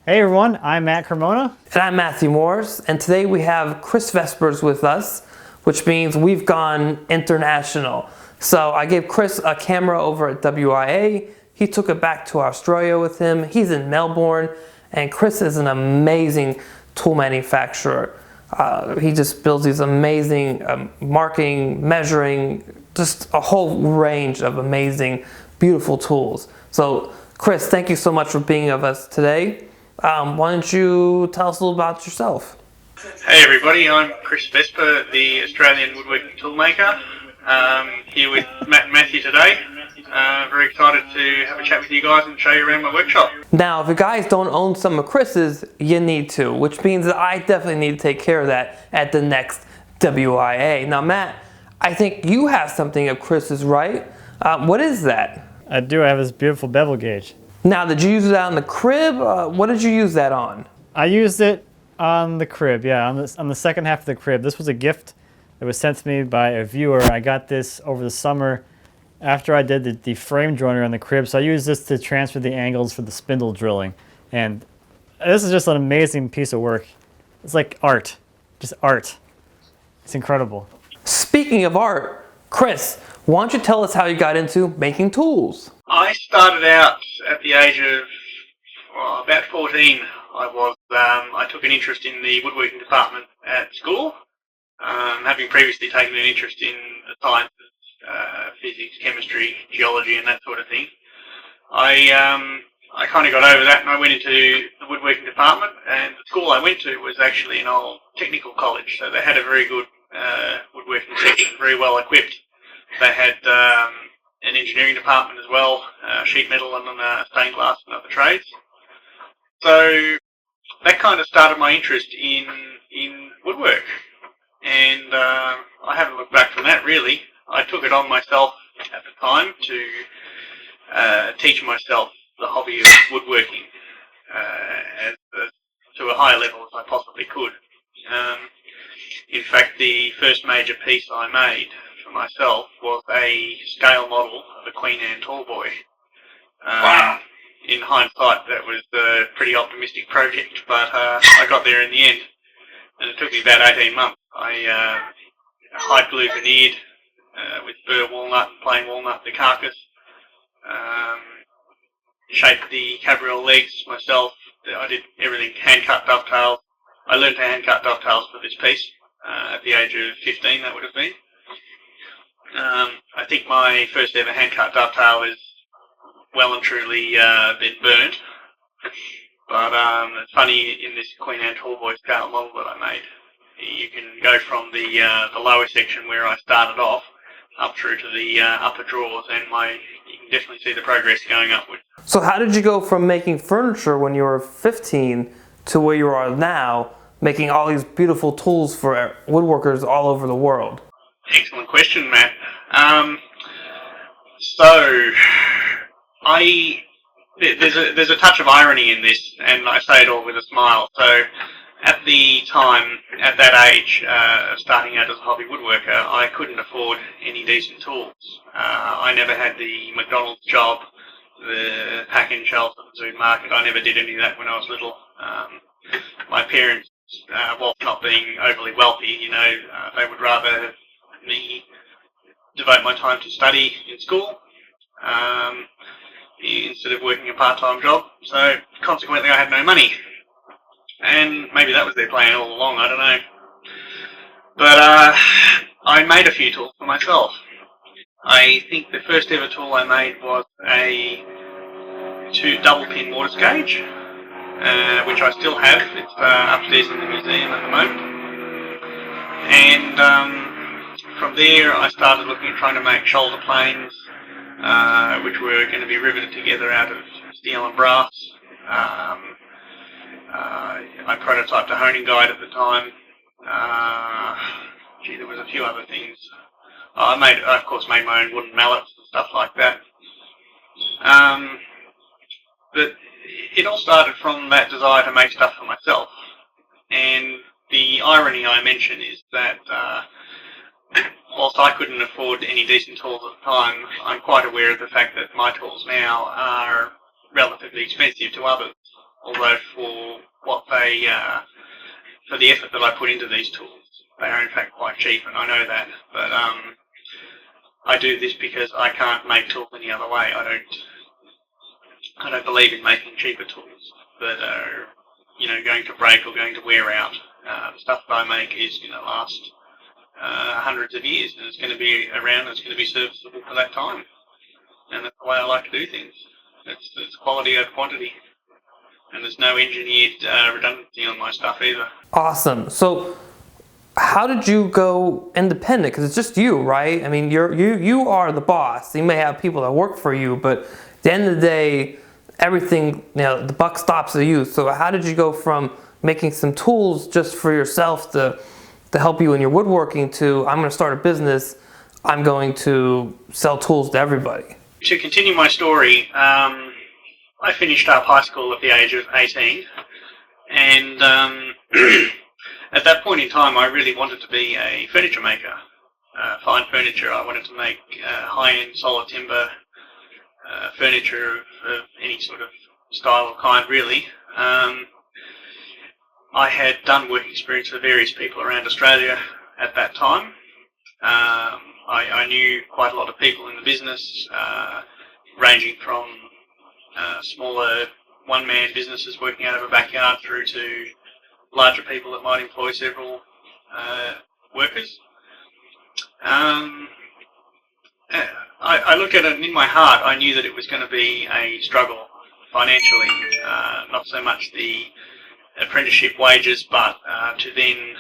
Hey everyone, I'm Matt Cremona. And I'm Matthew Morris, and today we have Chris Vespers with us, which means we've gone international. So I gave Chris a camera over at WIA. He took it back to Australia with him. He's in Melbourne, and Chris is an amazing tool manufacturer. He just builds these amazing marking, measuring, just a whole range of amazing, beautiful tools. So Chris, thank you so much for being with us today. Why don't you tell us a little about yourself? Hey everybody, I'm Chris Vesper, the Australian woodworking toolmaker. Here with Matt and Matthew today. Very excited to have a chat with you guys and show you around my workshop. Now, if you guys don't own some of Chris's, you need to, which means that I definitely need to take care of that at the next WIA. Now, Matt, I think you have something of Chris's, right? What is that? I do have this beautiful bevel gauge. Now, did you use it out in the crib? What did you use that on? I used it on the crib, yeah, on the second half of the crib. This was a gift that was sent to me by a viewer. I got this over the summer after I did the frame joiner on the crib, so I used this to transfer the angles for the spindle drilling. And this is just an amazing piece of work. It's like art, just art. It's incredible. Speaking of art, Chris, why don't you tell us how you got into making tools? I started out at the age of about 14. I took an interest in the woodworking department at school, having previously taken an interest in the sciences, physics, chemistry, geology, and that sort of thing. I kind of got over that, and I went into the woodworking department. And the school I went to was actually an old technical college, so they had a very good woodworking section, very well equipped. They had an engineering department as well, sheet metal and stained glass and other trades. So that kind of started my interest in woodwork, and I haven't looked back from that really. I took it on myself at the time to teach myself the hobby of woodworking to a high level as I possibly could. In fact, the first major piece I made for myself was a scale model of a Queen Anne tall boy. Wow. In hindsight, that was a pretty optimistic project, but I got there in the end, and it took me about 18 months. I hide glue veneered with burr walnut and plain walnut the carcass, shaped the cabriole legs myself. I did everything, hand-cut dovetails. I learned to hand-cut dovetails for this piece at the age of 15, that would have been. I think my first ever hand-cut dovetail is well and truly been burnt. But it's funny, in this Queen Anne tall boy scale model that I made, you can go from the lower section where I started off up through to the upper drawers, and you can definitely see the progress going upwards. So how did you go from making furniture when you were 15 to where you are now, making all these beautiful tools for woodworkers all over the world? Excellent question, Matt. So there's a touch of irony in this, and I say it all with a smile. So at the time, at that age, starting out as a hobby woodworker, I couldn't afford any decent tools. I never had the McDonald's job, the pack-in shelves at the supermarket. I never did any of that when I was little. My parents, whilst not being overly wealthy, they would rather have me devote my time to study in school instead of working a part-time job. So consequently, I had no money. And maybe that was their plan all along, I don't know. But I made a few tools for myself. I think the first ever tool I made was a double-pin mortise gauge, which I still have. It's upstairs in the museum at the moment. And from there, I started looking at trying to make shoulder planes, which were going to be riveted together out of steel and brass. I prototyped a honing guide at the time. There was a few other things. I of course made my own wooden mallets and stuff like that. But it all started from that desire to make stuff for myself. And the irony I mention is that whilst I couldn't afford any decent tools at the time, I'm quite aware of the fact that my tools now are relatively expensive to others. although for what they, for the effort that I put into these tools, they are in fact quite cheap, and I know that. But I do this because I can't make tools any other way. I don't believe in making cheaper tools that are, going to break or going to wear out. The stuff that I make is going to last hundreds of years, and it's going to be around, and it's going to be serviceable for that time. And that's the way I like to do things. It's quality over quantity. And there's no engineered redundancy on my stuff either. Awesome. So how did you go independent? Because it's just you, right? I mean, you are the boss. You may have people that work for you, but at the end of the day, everything, the buck stops at you. So how did you go from making some tools just for yourself to help you in your woodworking to, I'm going to start a business, I'm going to sell tools to everybody? To continue my story, I finished up high school at the age of 18, and at that point in time I really wanted to be a furniture maker, fine furniture. I wanted to make high-end solid timber furniture of any sort of style or kind, really. I had done work experience for various people around Australia at that time. I knew quite a lot of people in the business, ranging from smaller one-man businesses working out of a backyard through to larger people that might employ several workers. I looked at it, and in my heart I knew that it was going to be a struggle financially, not so much the apprenticeship wages, but to then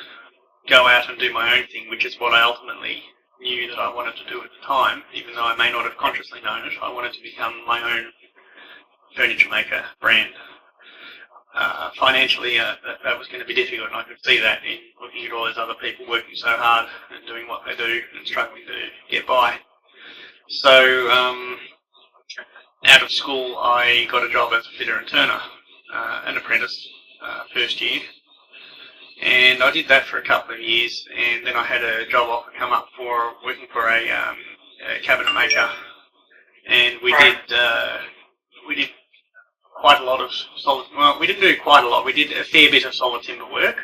go out and do my own thing, which is what I ultimately knew that I wanted to do at the time. Even though I may not have consciously known it, I wanted to become my own furniture maker brand. Financially, that was going to be difficult, and I could see that in looking at all those other people working so hard and doing what they do and struggling to get by. So, out of school, I got a job as a fitter and turner, an apprentice, first year. And I did that for a couple of years, and then I had a job offer come up for working for a cabinet maker, and we did quite a lot of solid. Well, we didn't do quite a lot. We did a fair bit of solid timber work,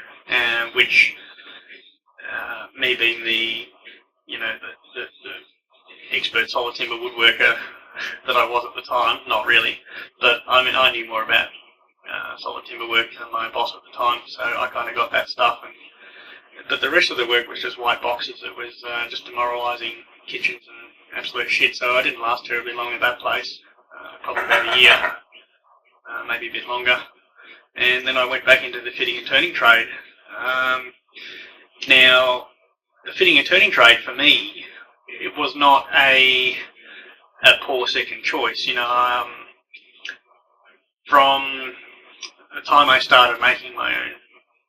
which me being the expert solid timber woodworker that I was at the time, not really, but I mean I knew more about solid timber work than my boss at the time, so I kind of got that stuff. But the rest of the work was just white boxes. It was just demoralising kitchens and absolute shit. So I didn't last terribly long at that place, probably about a year, maybe a bit longer. And then I went back into the fitting and turning trade. Now, the fitting and turning trade for me, it was not a poor second choice. From the time I started making my own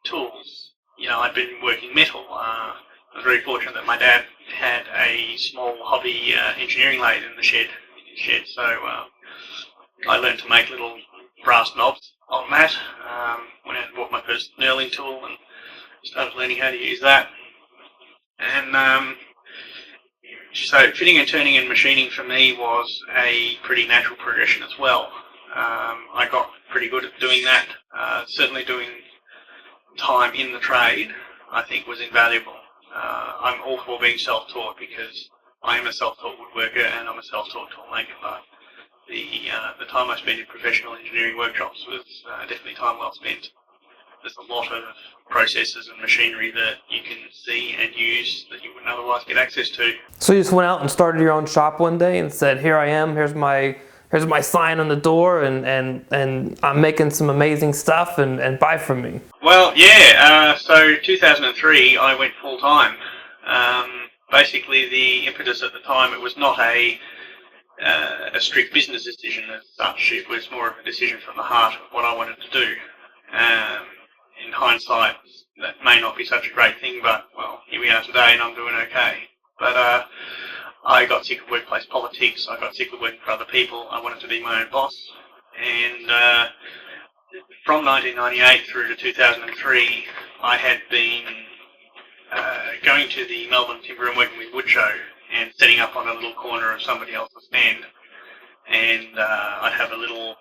tools, I'd been working metal. I was very fortunate that my dad had a small hobby engineering lathe in the shed, so I learned to make little brass knobs on that. Went out and bought my first knurling tool and started learning how to use that. And so fitting and turning and machining for me was a pretty natural progression as well. I got pretty good at doing that. Certainly doing time in the trade, I think, was invaluable. I'm all for being self-taught because I am a self-taught woodworker and I'm a self-taught toolmaker, but the time I spent in professional engineering workshops was definitely time well spent. There's a lot of processes and machinery that you can see and use that you wouldn't otherwise get access to. So you just went out and started your own shop one day and said, here I am, here's my sign on the door, and I'm making some amazing stuff, and buy from me. Well, yeah, so 2003 I went full time. Basically the impetus at the time, it was not a strict business decision as such. It was more of a decision from the heart of what I wanted to do. In hindsight, that may not be such a great thing, but, well, here we are today and I'm doing okay. But I got sick of workplace politics, I got sick of working for other people, I wanted to be my own boss. And from 1998 through to 2003, I had been going to the Melbourne Timber and Working with Wood show and setting up on a little corner of somebody else's stand. And I'd have a little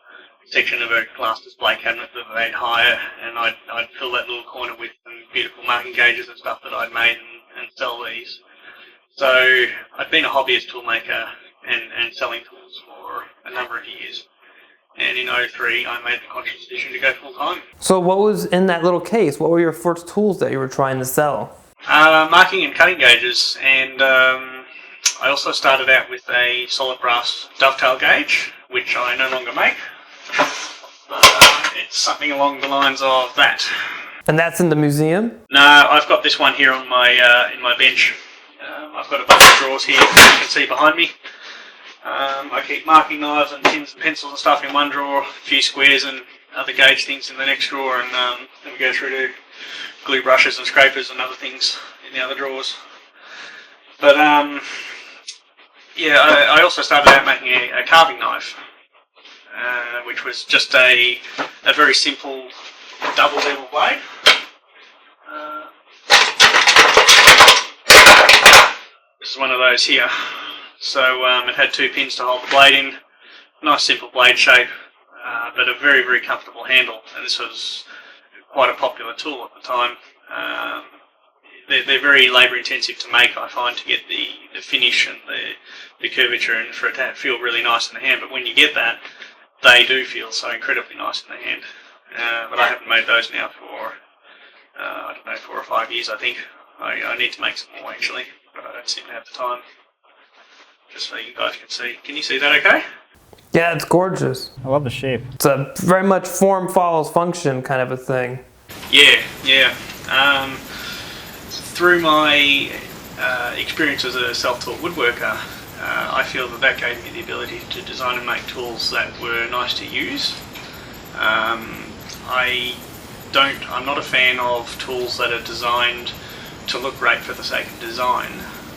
section of a glass display cabinet that they'd hire, and I'd fill that little corner with some beautiful marking gauges and stuff that I'd made and sell these. So I'd been a hobbyist toolmaker and selling tools for a number of years. And in '03, I made the conscious decision to go full time. So what was in that little case? What were your first tools that you were trying to sell? Marking and cutting gauges, and I also started out with a solid brass dovetail gauge, which I no longer make. It's something along the lines of that. And that's in the museum? No, I've got this one here on my in my bench. I've got a bunch of drawers here, as you can see behind me. I keep marking knives and pins and pencils and stuff in one drawer, a few squares and other gauge things in the next drawer, and then we go through to glue brushes and scrapers and other things in the other drawers. But yeah, I also started out making a carving knife, which was just a very simple double bevel blade. This is one of those here. So it had two pins to hold the blade in, nice simple blade shape, but a very, very comfortable handle, and this was quite a popular tool at the time. They're very labour intensive to make, I find, to get the finish and the curvature, and for it to feel really nice in the hand, but when you get that, they do feel so incredibly nice in the hand. But I haven't made those now for, I don't know, 4 or 5 years, I think. I need to make some more actually, but I don't seem to have the time. Just so you guys can see. Can you see that okay? Yeah, it's gorgeous. I love the shape. It's a very much form follows function kind of a thing. Yeah. Through my experience as a self-taught woodworker, I feel that gave me the ability to design and make tools that were nice to use. I'm not a fan of tools that are designed to look great for the sake of design.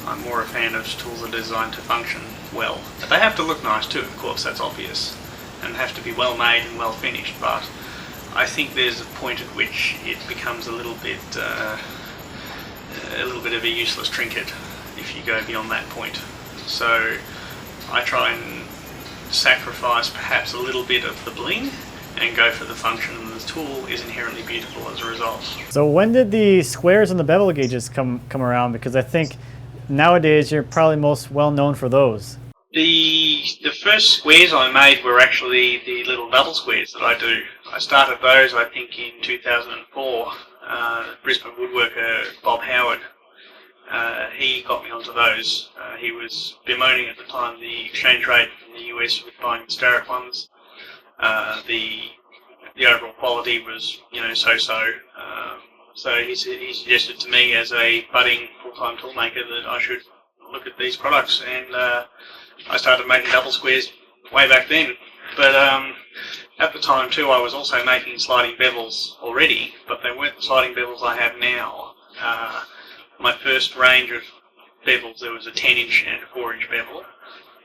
I'm more a fan of tools that are designed to function well. But they have to look nice too, of course, that's obvious, and have to be well made and well finished, but I think there's a point at which it becomes a little bit of a useless trinket if you go beyond that point. So I try and sacrifice perhaps a little bit of the bling and go for the function, and the tool is inherently beautiful as a result. So when did the squares and the bevel gauges come around? Because I think nowadays you're probably most well known for those. The first squares I made were actually the little double squares that I do. I started those I think in 2004. Brisbane woodworker Bob Howard, he got me onto those. He was bemoaning at the time the exchange rate in the US with buying the Starrett ones. The overall quality was, so-so. So he suggested to me as a budding full-time toolmaker that I should look at these products, and I started making double squares way back then. But at the time too, I was also making sliding bevels already, but they weren't the sliding bevels I have now. My first range of bevels, there was a 10-inch and a 4-inch bevel,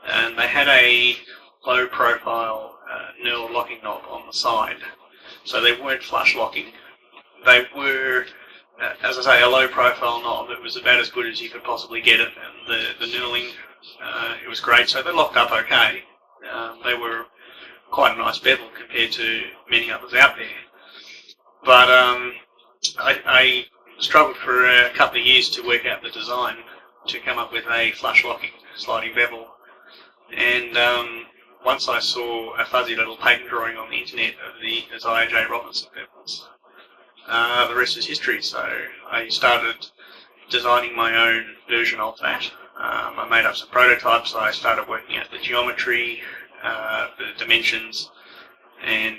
and they had a low-profile knurled locking knob on the side, so they weren't flush locking. They were, as I say, a low-profile knob. It was about as good as you could possibly get it, and the knurling, it was great, so they locked up okay. They were quite a nice bevel compared to many others out there. But I struggled for a couple of years to work out the design to come up with a flush-locking sliding bevel, and once I saw a fuzzy little patent drawing on the internet of the Isaiah J. Robinson bevels, the rest is history. So I started designing my own version of that. I made up some prototypes. I started working out the geometry, the dimensions, and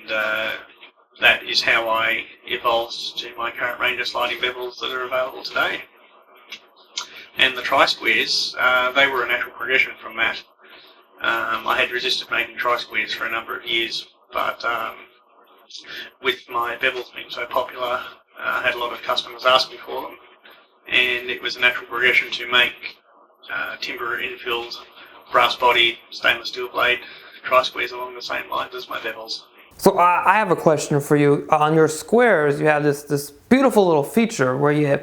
that is how I evolved to my current range of sliding bevels that are available today. And the tri-squares, they were a natural progression from that. I had resisted making tri-squares for a number of years, but with my bevels being so popular, I had a lot of customers asking for them, and it was a natural progression to make timber infilled, brass bodied, stainless steel blade tri-squares along the same lines as my bevels. So I have a question for you. On your squares, you have this beautiful little feature where you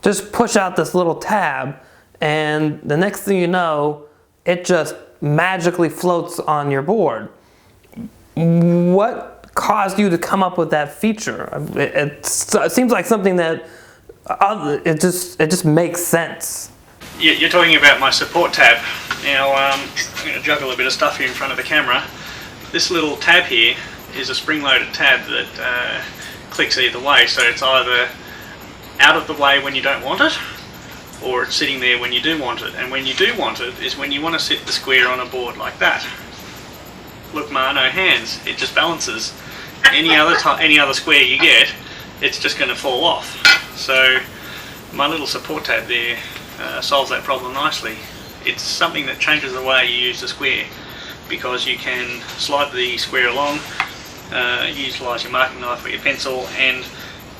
just push out this little tab, and the next thing you know, it just magically floats on your board. What caused you to come up with that feature? It seems like something that it just makes sense. You're talking about my support tab. Now, I'm going to juggle a bit of stuff here in front of the camera. This little tab here is a spring-loaded tab that clicks either way, so it's either out of the way when you don't want it, or it's sitting there when you do want it. And when you do want it is when you want to sit the square on a board like that. Look, Ma, no hands. It just balances. Any other square you get, it's just going to fall off. So my little support tab there solves that problem nicely. It's something that changes the way you use the square, because you can slide the square along, utilise your marking knife or your pencil, and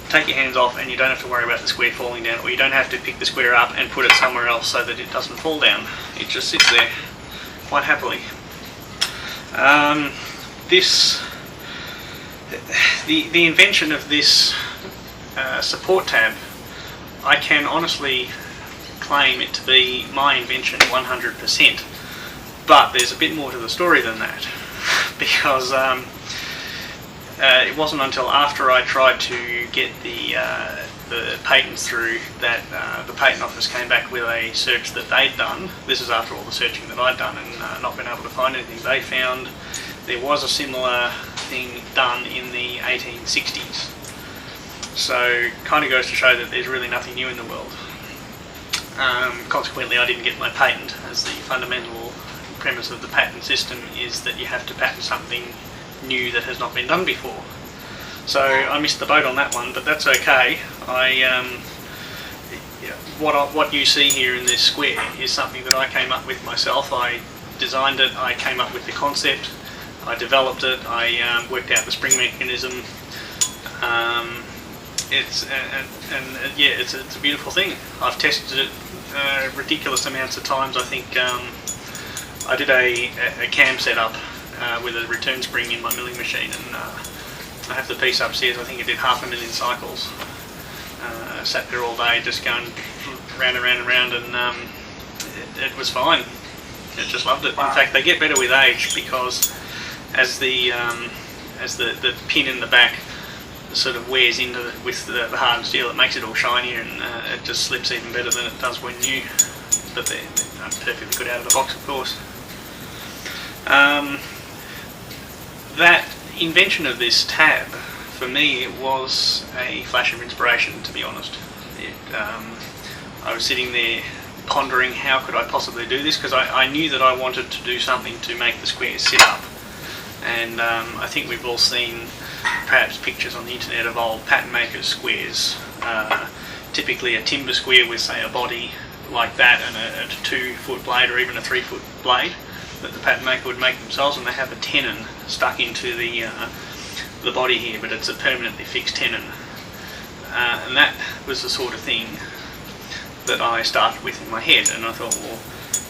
take your hands off, and you don't have to worry about the square falling down, or you don't have to pick the square up and put it somewhere else so that it doesn't fall down. It just sits there quite happily. The invention of this support tab, I can honestly claim it to be my invention 100%, but there's a bit more to the story than that, because it wasn't until after I tried to get the patents through that the patent office came back with a search that they'd done. This is after all the searching that I'd done and not been able to find anything. They found there was a similar thing done in the 1860s. So kind of goes to show that there's really nothing new in the world. Consequently, I didn't get my patent, as the fundamental premise of the patent system is that you have to patent something new that has not been done before. So I missed the boat on that one, but that's okay. What you see here in this square is something that I came up with myself. I designed it, I came up with the concept, I developed it, I worked out the spring mechanism. It's a beautiful thing. I've tested it ridiculous amounts of times. I think I did a cam setup with a return spring in my milling machine, and I have the piece upstairs. I think it did 500,000 cycles. Sat there all day just going round and round and round, and it was fine. I just loved it. In fact, they get better with age, because as the pin in the back sort of wears into with the hardened steel, it makes it all shinier, and it just slips even better than it does when new. But they're perfectly good out of the box, of course. That invention of this tab, for me, it was a flash of inspiration, to be honest. I was sitting there pondering how could I possibly do this, because I knew that I wanted to do something to make the squares sit up. And I think we've all seen perhaps pictures on the internet of old pattern makers' squares. Typically a timber square with, say, a body like that and a 2-foot blade, or even a 3-foot blade that the pattern maker would make themselves, and they have a tenon stuck into the body here, but it's a permanently fixed tenon. And that was the sort of thing that I started with in my head, and I thought, well,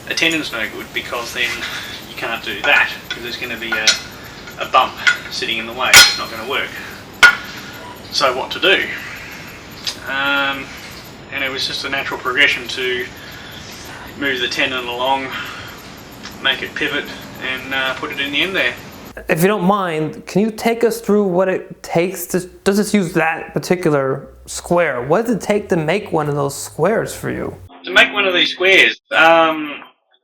a tenon's no good, because then you can't do that, because there's going to be a bump sitting in the way. It's not going to work. So what to do? And it was just a natural progression to move the tenon along, make it pivot, and put it in the end there. If you don't mind, can you take us through what it takes to, does this use that particular square? What does it take to make one of those squares for you? To make one of these squares,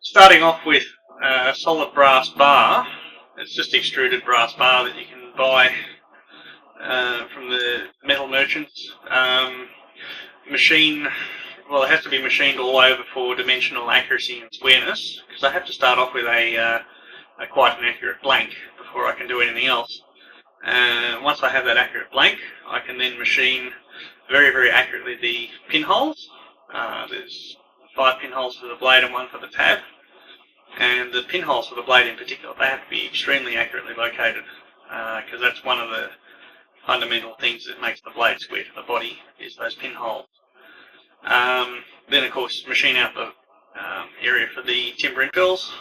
starting off with a solid brass bar. It's just extruded brass bar that you can buy from the metal merchants. Well, it has to be machined all over for dimensional accuracy and squareness, because I have to start off with a quite an accurate blank before I can do anything else. Once I have that accurate blank, I can then machine very, very accurately the pinholes. There's 5 pinholes for the blade and 1 for the tab. And the pinholes for the blade in particular, they have to be extremely accurately located, because that's one of the fundamental things that makes the blade square to the body, is those pinholes. Then of course machine out the area for the timber infills,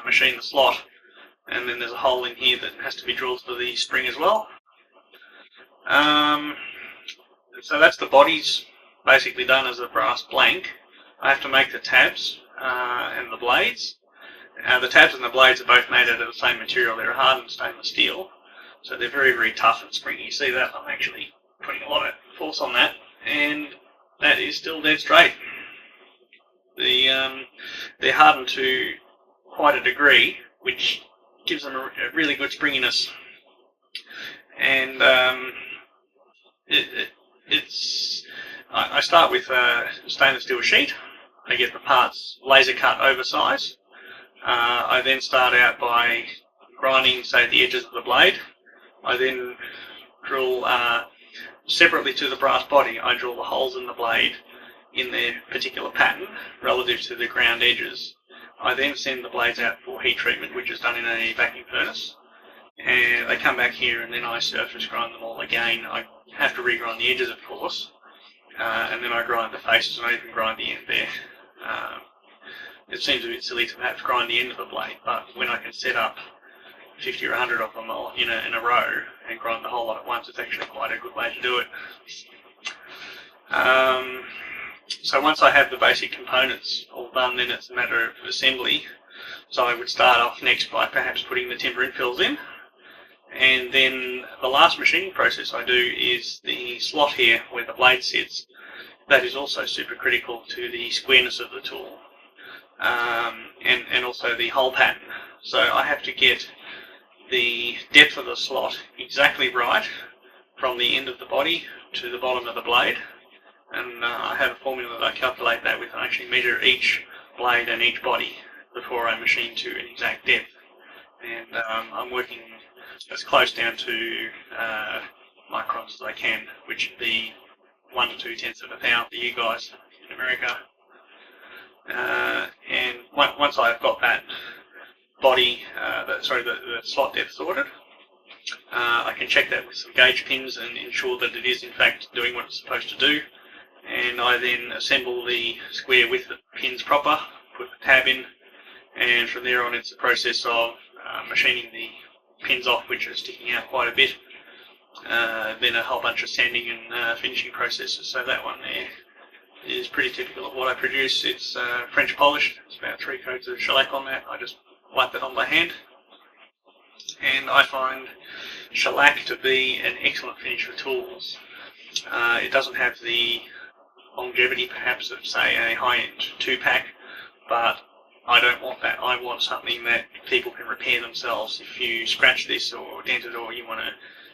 machine the slot, and then there's a hole in here that has to be drilled for the spring as well. So that's the bodies basically done as a brass blank. I have to make the tabs and the blades, The tabs and the blades are both made out of the same material. They're hardened stainless steel, so they're very, very tough and springy. You see that? I'm actually putting a lot of force on that, and that is still dead straight. They're hardened to quite a degree, which gives them a really good springiness. And I start with a stainless steel sheet. I get the parts laser cut oversize. I then start out by grinding, say, the edges of the blade. I then drill separately to the brass body. I drill the holes in the blade in their particular pattern relative to the ground edges. I then send the blades out for heat treatment, which is done in a vacuum furnace. And they come back here, and then I surface grind them all again. I have to regrind the edges, of course, and then I grind the faces, and I even grind the end there. It seems a bit silly to perhaps grind the end of the blade, but when I can set up 50 or 100 of them all in a row and grind the whole lot at once, it's actually quite a good way to do it. So once I have the basic components all done, then it's a matter of assembly. So I would start off next by perhaps putting the timber infills in, and then the last machining process I do is the slot here where the blade sits. That is also super critical to the squareness of the tool, and also the hole pattern. So I have to get the depth of the slot exactly right from the end of the body to the bottom of the blade, and I have a formula that I calculate that with. I actually measure each blade and each body before I machine to an exact depth, and I'm working as close down to microns as I can, which would be 1 to 2/10 of a thou for you guys in America. And once I've got that body, the slot depth sorted, I can check that with some gauge pins and ensure that it is in fact doing what it's supposed to do. And I then assemble the square with the pins proper, put the tab in, and from there on it's a process of machining the pins off, which are sticking out quite a bit. Then a whole bunch of sanding and finishing processes. So that one there is pretty typical of what I produce. It's French polished. It's about 3 coats of shellac on that. I just wipe that on by hand. And I find shellac to be an excellent finish for tools. It doesn't have the longevity perhaps of, say, a high-end 2-pack, but I don't want that. I want something that people can repair themselves. If you scratch this or dent it, or you want to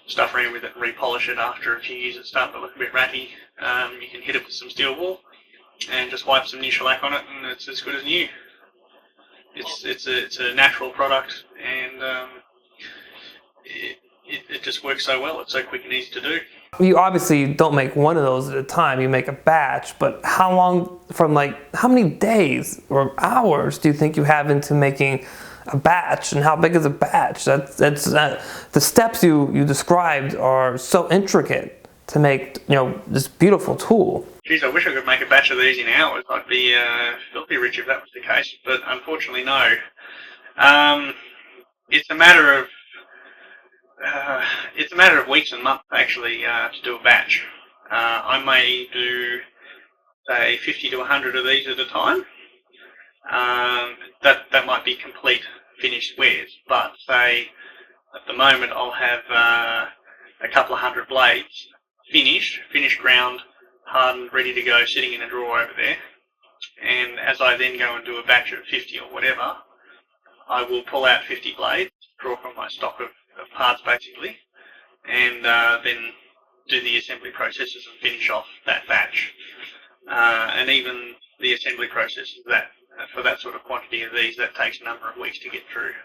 stuff around with it and repolish it after a few years, it's starting to look a bit ratty, you can hit it with some steel wool and just wipe some new shellac on it, and it's as good as new. It's a natural product, and it just works so well. It's so quick and easy to do. You obviously don't make one of those at a time, you make a batch, but how long, how many days or hours do you think you have into making a batch, and how big is a batch? That's the steps you described are so intricate to make this beautiful tool. Geez, I wish I could make a batch of these in hours. I'd be filthy rich if that was the case, but unfortunately no. It's a matter of weeks and months actually to do a batch. I may do, say, 50 to 100 of these at a time. That might be complete finished squares, but say at the moment I'll have a couple of 100 blades finished ground, hardened, ready to go, sitting in a drawer over there. And as I then go and do a batch of 50 or whatever, I will pull out 50 blades, draw from my stock of parts basically, and then do the assembly processes and finish off that batch. And even the assembly processes for that sort of quantity of these, that takes a number of weeks to get through,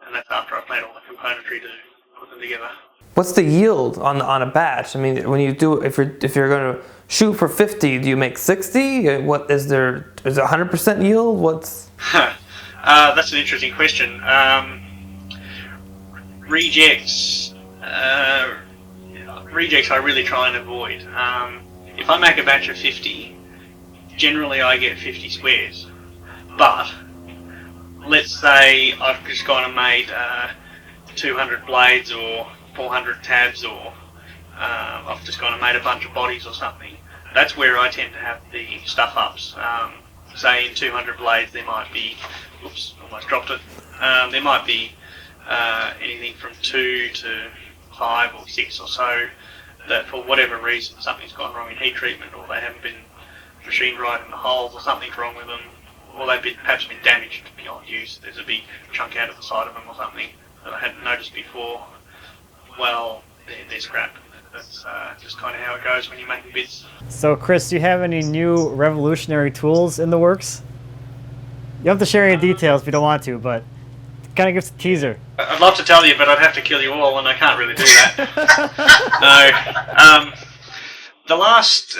and that's after I've made all the componentry to put them together. What's the yield on a batch? I mean, when you do, if you're going to shoot for 50, do you make 60? What is there? Is it 100% yield? What's? That's an interesting question. Rejects I really try and avoid. If I make a batch of 50, generally I get 50 squares. But let's say I've just gone and made 200 blades or 400 tabs, or I've just gone and made a bunch of bodies or something. That's where I tend to have the stuff ups. say in 200 blades there might be, oops, almost dropped it, there might be anything from 2 to 5 or 6 or so that for whatever reason something's gone wrong in heat treatment, or they haven't been machined right in the holes, or something's wrong with them, or they've perhaps been damaged beyond use. There's a big chunk out of the side of them or something that I hadn't noticed before. Well, they're scrap. That's just kind of how it goes when you're making bits. So Chris, do you have any new revolutionary tools in the works? You don't have to share any details if you don't want to, but kind of gives a teaser. I'd love to tell you, but I'd have to kill you all, and I can't really do that. No. The last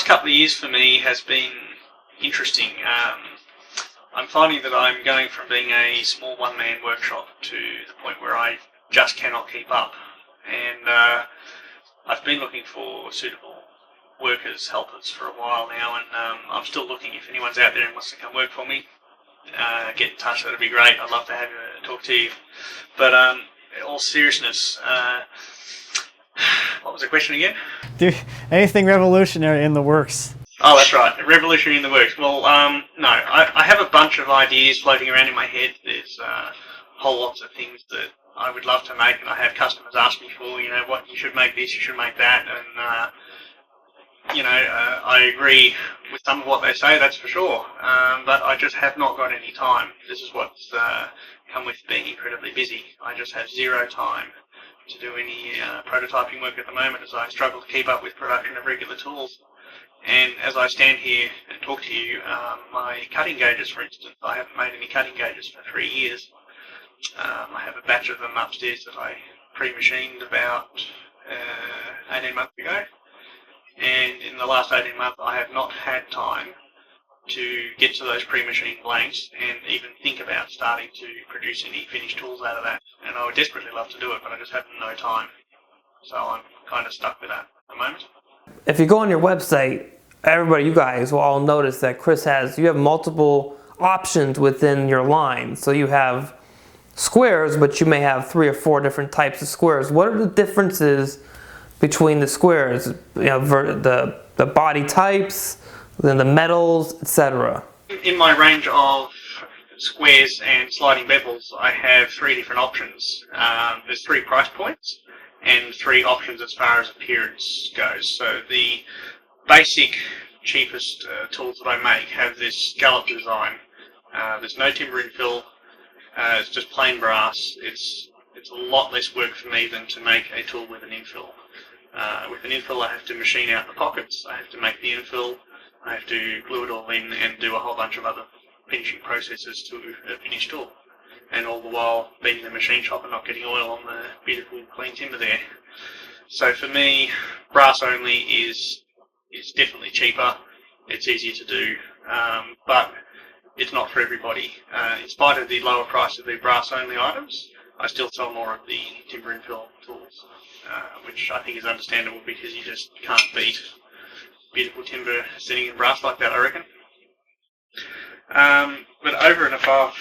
couple of years for me has been interesting. I'm finding that I'm going from being a small one-man workshop to the point where I just cannot keep up. And I've been looking for suitable workers, helpers for a while now, and I'm still looking. If anyone's out there and wants to come work for me, get in touch. That'd be great. I'd love to have you talk to you. But in all seriousness, what was the question again? Anything revolutionary in the works? Oh, that's right. Revolutionary in the works. Well, no. I have a bunch of ideas floating around in my head. There's whole lots of things that I would love to make, and I have customers ask me for, what you should make this, you should make that, and I agree with some of what they say, that's for sure, but I just have not got any time. This is what's come with being incredibly busy. I just have zero time to do any prototyping work at the moment, as I struggle to keep up with production of regular tools. And as I stand here and talk to you, my cutting gauges, for instance, I haven't made any cutting gauges for 3 years. I have a batch of them upstairs that I pre-machined about 18 months ago. And in the last 18 months, I have not had time to get to those pre-machined blanks and even think about starting to produce any finished tools out of that. And I would desperately love to do it, but I just have no time. So I'm kind of stuck with that at the moment. If you go on your website, everybody, you guys will all notice that you have multiple options within your line. So you have squares, but you may have 3 or 4 different types of squares. What are the differences between the squares? The body types, then the metals, etc. In my range of squares and sliding bevels, I have 3 different options. There's 3 price points and 3 options as far as appearance goes. So the basic, cheapest tools that I make have this scallop design. There's no timber infill. It's just plain brass. It's a lot less work for me than to make a tool with an infill. With an infill, I have to machine out the pockets. I have to make the infill. I have to glue it all in and do a whole bunch of other finishing processes to a finished tool. And all the while being in the machine shop and not getting oil on the beautiful clean timber there. So for me, brass only is definitely cheaper. It's easier to do, but it's not for everybody. In spite of the lower price of the brass only items, I still sell more of the timber infill tools, which I think is understandable because you just can't beat beautiful timber sitting in brass like that, I reckon. But over and above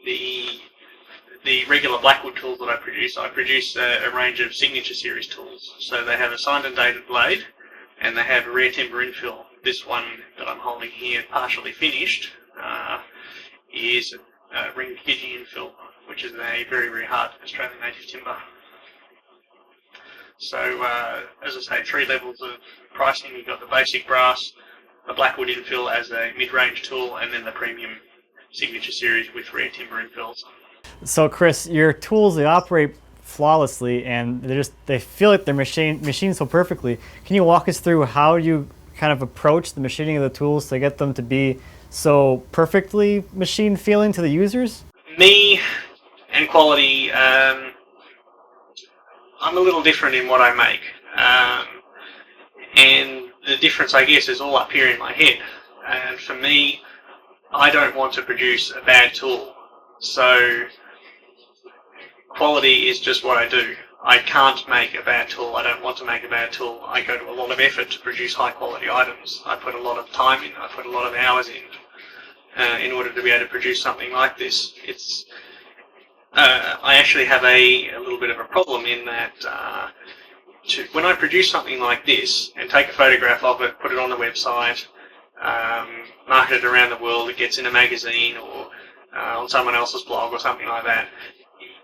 the regular Blackwood tools that I produce a range of signature series tools. So they have a signed and dated blade, and they have a rare timber infill. This one that I'm holding here, partially finished, is a ring Fiji infill, which is a very, very hard Australian native timber. So, as I say, 3 levels of pricing. You've got the basic brass, the Blackwood infill as a mid-range tool, and then the premium signature series with rare timber infills. So Chris, your tools, they operate flawlessly and they feel like they're machined so perfectly. Can you walk us through how you kind of approach the machining of the tools to get them to be so perfectly machine feeling to the users? Me and quality, I'm a little different in what I make. And the difference, I guess, is all up here in my head. And for me, I don't want to produce a bad tool. So quality is just what I do. I can't make a bad tool. I don't want to make a bad tool. I go to a lot of effort to produce high quality items. I put a lot of time in. I put a lot of hours in order to be able to produce something like this. I actually have a little bit of a problem in that when I produce something like this and take a photograph of it, put it on the website, marketed around the world. It gets in a magazine or on someone else's blog or something like that.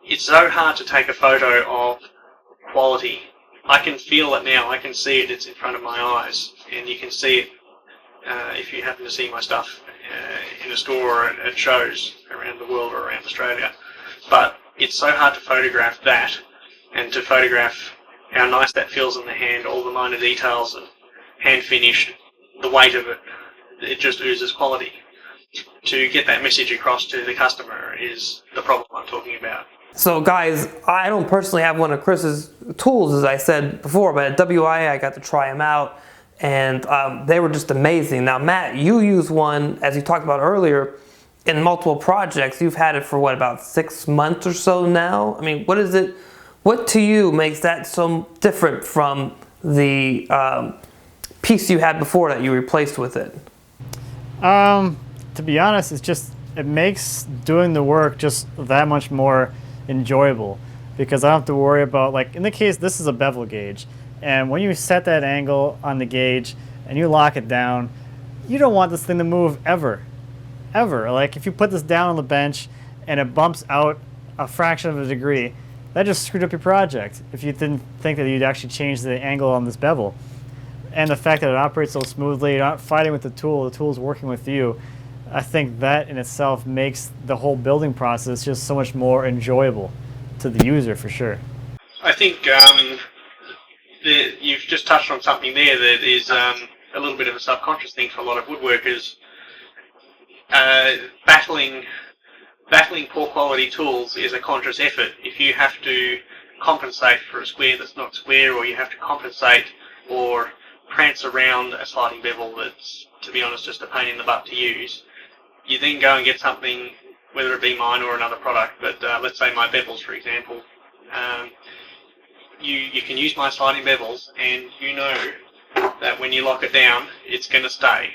It's so hard to take a photo of quality. I can feel it now. I can see it. It's in front of my eyes, and you can see it if you happen to see my stuff in a store or at shows around the world or around Australia. But it's so hard to photograph that, and to photograph how nice that feels in the hand, all the minor details of hand finish, the weight of it. It just oozes quality. To get that message across to the customer is the problem I'm talking about. So guys, I don't personally have one of Chris's tools, as I said before, but at WIA I got to try them out, and they were just amazing. Now Matt, you use one, as you talked about earlier, in multiple projects. You've had it for what, about 6 months or so now? I mean, what is it, what to you makes that so different from the piece you had before that you replaced with it? To be honest, it makes doing the work just that much more enjoyable, because I don't have to worry about, like in the case, this is a bevel gauge, and when you set that angle on the gauge and you lock it down, you don't want this thing to move ever. Like if you put this down on the bench and it bumps out a fraction of a degree, that just screwed up your project if you didn't think that you'd actually change the angle on this bevel. And the fact that it operates so smoothly, you're not fighting with the tool's working with you, I think that in itself makes the whole building process just so much more enjoyable to the user, for sure. I think you've just touched on something there that is a little bit of a subconscious thing for a lot of woodworkers. Battling poor quality tools is a conscious effort. If you have to compensate for a square that's not square, or you have to compensate or prance around a sliding bevel that's, to be honest, just a pain in the butt to use, you then go and get something, whether it be mine or another product, but let's say my bevels, for example. You can use my sliding bevels, and you know that when you lock it down, it's going to stay.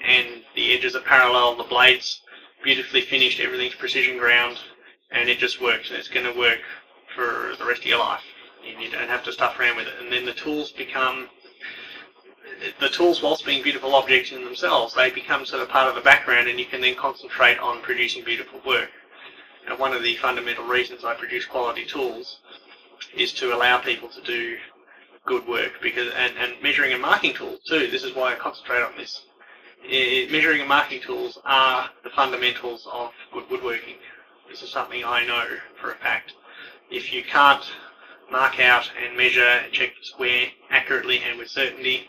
And the edges are parallel, the blades beautifully finished, everything's precision ground, and it just works, and it's going to work for the rest of your life. You don't have to stuff around with it. And then the tools, whilst being beautiful objects in themselves, they become sort of part of the background, and you can then concentrate on producing beautiful work. And one of the fundamental reasons I produce quality tools is to allow people to do good work, and measuring and marking tools too. This is why I concentrate on this. Measuring and marking tools are the fundamentals of good woodworking. This is something I know for a fact. If you can't mark out and measure and check the square accurately and with certainty,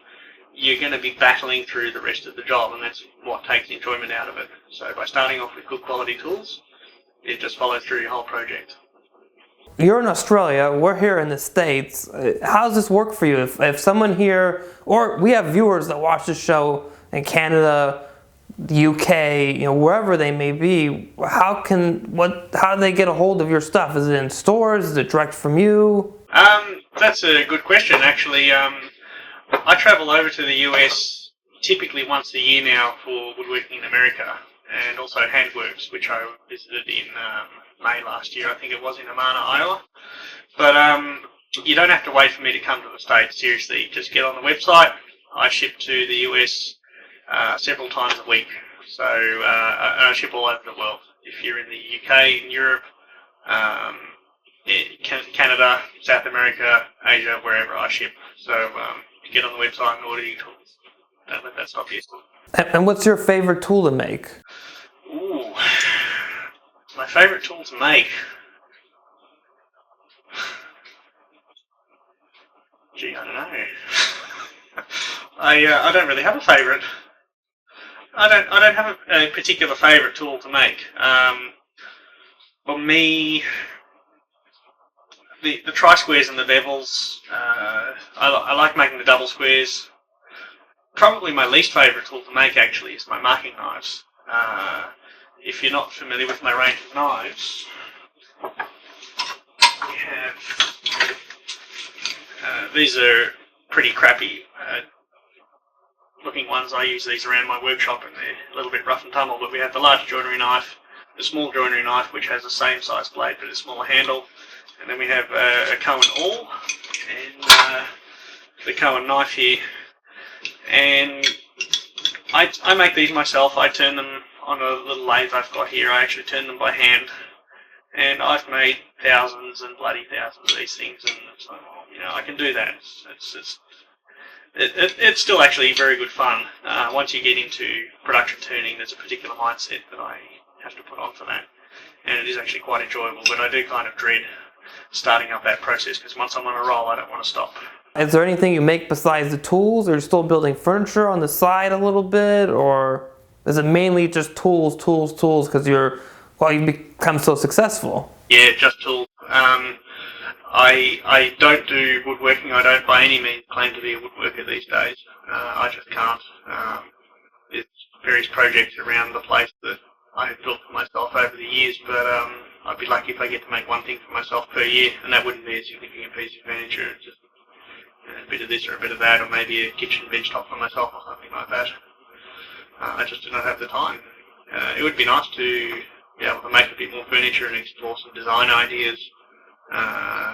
you're going to be battling through the rest of the job, and that's what takes the enjoyment out of it. So by starting off with good quality tools, it just follows through your whole project. You're in Australia, we're here in the States. How does this work for you? If someone here, or we have viewers that watch the show in Canada, the UK, wherever they may be, how do they get a hold of your stuff? Is it in stores? Is it direct from you? That's a good question, actually. I travel over to the US typically once a year now for woodworking in America, and also Handworks, which I visited in May last year. I think it was in Amana, Iowa. But you don't have to wait for me to come to the States, seriously. Just get on the website. I ship to the US several times a week. So I ship all over the world. If you're in the UK, in Europe, Canada, South America, Asia, wherever, I ship. So get on the website and order your tools. Don't let that stop you. And what's your favorite tool to make? Ooh, my favorite tool to make. Gee, I don't know. I don't really have a favorite. I don't have a particular favorite tool to make. For me, the tri-squares and the bevels. I like making the double squares. Probably my least favorite tool to make, actually, is my marking knives. If you're not familiar with my range of knives, we have these are pretty crappy looking ones. I use these around my workshop, and they're a little bit rough and tumble, but we have the large joinery knife, the small joinery knife, which has the same size blade but a smaller handle, and then we have a Cohen awl and the Cohen knife here. And I make these myself. I turn them on a little lathe I've got here. I actually turn them by hand. And I've made thousands and bloody thousands of these things, and so, I can do that. It's still actually very good fun. Once you get into production tuning, there's a particular mindset that I have to put on for that, and it is actually quite enjoyable. But I do kind of dread starting up that process because once I'm on a roll, I don't want to stop. Is there anything you make besides the tools? Or are you still building furniture on the side a little bit, or is it mainly just tools because you've become so successful? Yeah, just tools. I don't do woodworking. I don't by any means claim to be a woodworker these days. I just can't. There's various projects around the place that I have built for myself over the years, but I'd be lucky if I get to make one thing for myself per year, and that wouldn't be a significant piece of furniture. It's just a bit of this or a bit of that, or maybe a kitchen bench top for myself or something like that. I just do not have the time. It would be nice to be able to make a bit more furniture and explore some design ideas,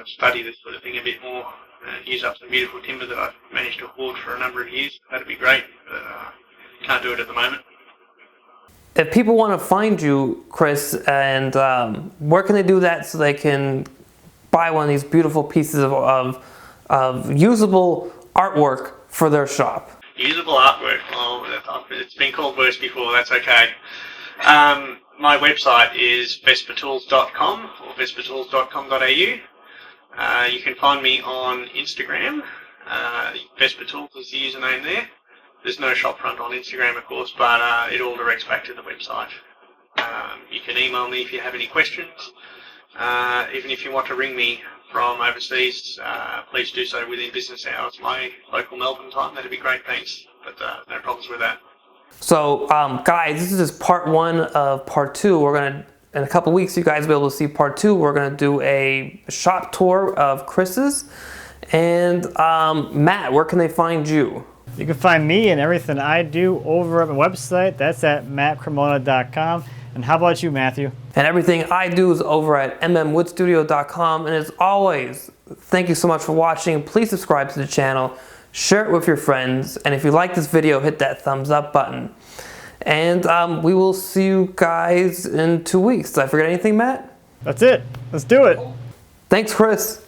study this sort of thing a bit more, and use up some beautiful timber that I've managed to hoard for a number of years. That'd be great, but can't do it at the moment. If people want to find you, Chris, and where can they do that so they can buy one of these beautiful pieces of usable artwork for their shop? Usable artwork. Well, it's been called worse before. That's okay. My website is vespertools.com or vespertools.com.au. You can find me on Instagram. Vesper Tools is the username there. There's no shopfront on Instagram, of course, but it all directs back to the website. You can email me if you have any questions. Even if you want to ring me from overseas, please do so within business hours, my local Melbourne time. That'd be great, thanks. But no problems with that. So, guys, this is just part one of part two. In a couple weeks, you guys will be able to see part two. We're gonna do a shop tour of Chris's. And Matt, where can they find you? You can find me and everything I do over at my website. That's at mattcremona.com. And how about you, Matthew? And everything I do is over at mmwoodstudio.com. And as always, thank you so much for watching. Please subscribe to the channel, share it with your friends, and if you like this video, hit that thumbs up button. And we will see you guys in 2 weeks. Did I forget anything, Matt? That's it. Let's do it. Thanks, Chris.